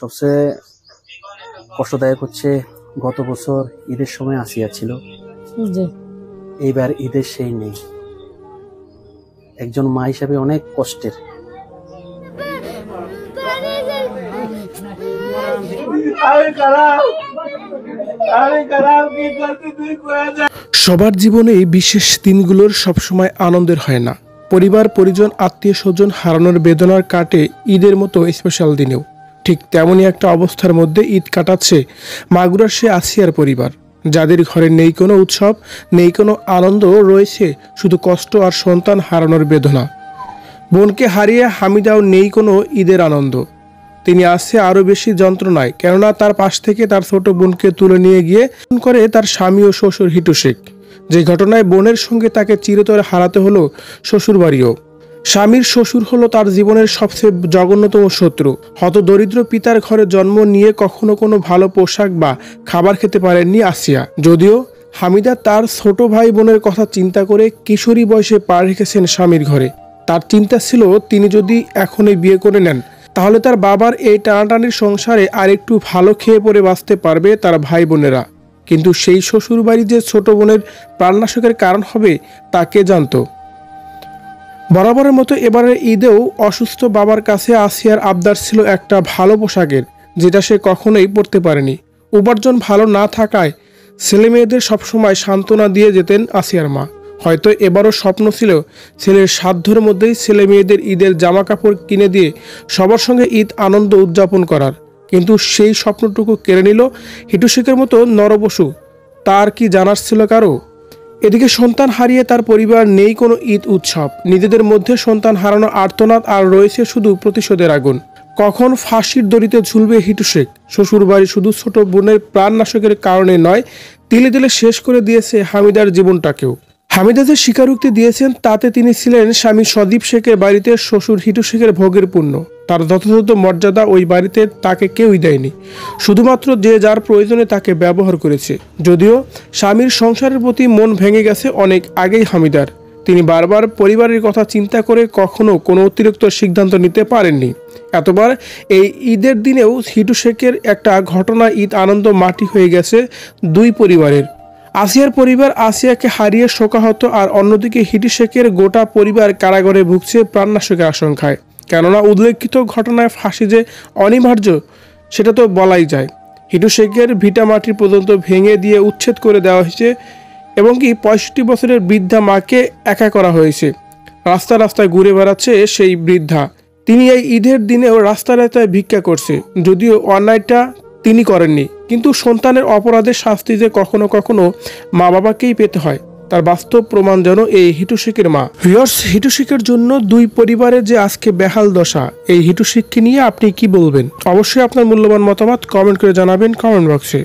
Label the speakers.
Speaker 1: সবচেয়ে কষ্টদায়ক হচ্ছে গত বছর ঈদের সময় আসিয়া ছিল, এইবার ঈদের সেই নেই। একজন মা হিসাবে অনেক কষ্টের।
Speaker 2: সবার জীবনে বিশেষ দিনগুলোর সবসময় আনন্দের হয় না। পরিবার পরিজন আত্মীয় স্বজন হারানোর বেদনার কাটে ঈদের মতো স্পেশাল দিনেও। ঠিক তেমনই একটা অবস্থার মধ্যে ঈদ কাটাচ্ছে মাগুরার সে আসিয়ার পরিবার, যাদের ঘরে নেই কোনো উৎসব, নেই কোনো আনন্দ, রয়েছে শুধু কষ্ট আর সন্তান হারানোর বেদনা। বোনকে হারিয়ে হামিদাও নেই কোনো ঈদের আনন্দ। তিনি আসছে আরও বেশি যন্ত্রণায়, কেননা তার পাশ থেকে তার ছোট বোনকে তুলে নিয়ে গিয়ে করে তার স্বামী ও শ্বশুর হিটু শেখ, যে ঘটনায় বোনের সঙ্গে তাকে চিরতরে হারাতে হলো শ্বশুর বাড়িও। স্বামীর শ্বশুর হলো তার জীবনের সবচেয়ে জঘন্যতম শত্রু। হতদরিদ্র পিতার ঘরে জন্ম নিয়ে কখনো কোনো ভালো পোশাক বা খাবার খেতে পারেননি আসিয়া। যদিও হামিদা তার ছোট ভাই বোনের কথা চিন্তা করে কিশোরী বয়সে পা রেখেছেন স্বামীর ঘরে। তার চিন্তা ছিল তিনি যদি এখনই বিয়ে করে নেন তাহলে তার বাবার এই টানাটানির সংসারে আর একটু ভালো খেয়ে পরে বাঁচতে পারবে তার ভাই বোনেরা। কিন্তু সেই শ্বশুর বাড়ি যে ছোট বোনের প্রাণনাশকের কারণ হবে তা কে জানত। বরাবরের মতো এবারের ঈদেও অসুস্থ বাবার কাছে আসিয়ার আবদার ছিল একটা ভালো পোশাকের, যেটা সে কখনোই পরতে পারেনি। উপার্জন ভালো না থাকায় ছেলে মেয়েদের সবসময় সান্ত্বনা দিয়ে যেতেন আসিয়ার মা। হয়তো এবারও স্বপ্ন ছিল ছেলের সাধ্যের মধ্যেই ছেলে মেয়েদের ঈদের জামা কাপড় কিনে দিয়ে সবার সঙ্গে ঈদ আনন্দ উদযাপন করার, কিন্তু সেই স্বপ্নটুকু কেড়ে নিল হিটু শেখের মতো নরপশু। তার কি জানার ছিল কারো? এদিকে সন্তান হারিয়ে তার পরিবার নেই কোনো ঈদ উৎসব, নিজেদের মধ্যে সন্তান হারানো আর্তনাদ, আর রয়েছে শুধু প্রতিশোধের আগুন। কখন ফাঁসির দড়িতে ঝুলবে হিটু শেখ? শ্বশুর বাড়ি শুধু ছোট বোনের প্রাণনাশকের কারণে নয়, তিলে তিলে শেষ করে দিয়েছে হামিদার জীবনটাকেও। হামিদা যে স্বীকারোক্তি দিয়েছেন তাতে তিনি ছিলেন স্বামী সদীপ শেখের বাড়িতে শ্বশুর হিটু শেখের ভোগের পুণ্য। তার যথাযথ মর্যাদা ওই বাড়িতে তাকে কেউই দেয়নি, শুধুমাত্র যে যার প্রয়োজনে তাকে ব্যবহার করেছে। যদিও স্বামীর সংসারের প্রতি মন ভেঙে গেছে অনেক আগেই হামিদার, তিনি বারবার পরিবারের কথা চিন্তা করে কখনো কোনো অতিরিক্ত সিদ্ধান্ত নিতে পারেননি। এতবার এই ঈদের দিনেও হিটু শেখের একটা ঘটনা ঈদ আনন্দ মাটি হয়ে গেছে দুই পরিবারের। আসিয়ার পরিবার আসিয়াকে হারিয়ে শোকাহত, আর অন্যদিকে হিটু শেখের গোটা পরিবার কারাগারে ভুগছে প্রাণনাশকের আশঙ্কায়। কেননা উল্লেখিত ঘটনায় ফাঁসি যে অনিবার্য সেটা তো বলাই যায়। হিটু শেখের ভিটা মাটি পর্যন্ত ভেঙে দিয়ে উচ্ছেদ করে দেওয়া হয়েছে, এবং কি 65 বছরের বৃদ্ধা মাকে একা করা হয়েছে। রাস্তায় রাস্তায় ঘুরে বেড়াচ্ছে সেই বৃদ্ধা। তিনি এই ঈদের দিনেও রাস্তায় রাস্তায় ভিক্ষা করছে, যদিও অন্যায়টা তিনি করেননি, কিন্তু সন্তানের অপরাধের শাস্তি যে কখনো কখনো মা বাবাকেই পেতে হয় তার বাস্তব প্রমাণ যেন এই হিটু শেখের মা। হিটু শেখের জন্য দুই পরিবারের যে আজকে বেহাল দশা, এই হিটু শেখকে নিয়ে আপনি কি বলবেন? অবশ্যই আপনার মূল্যবান মতামত কমেন্ট করে জানাবেন কমেন্ট বক্সে।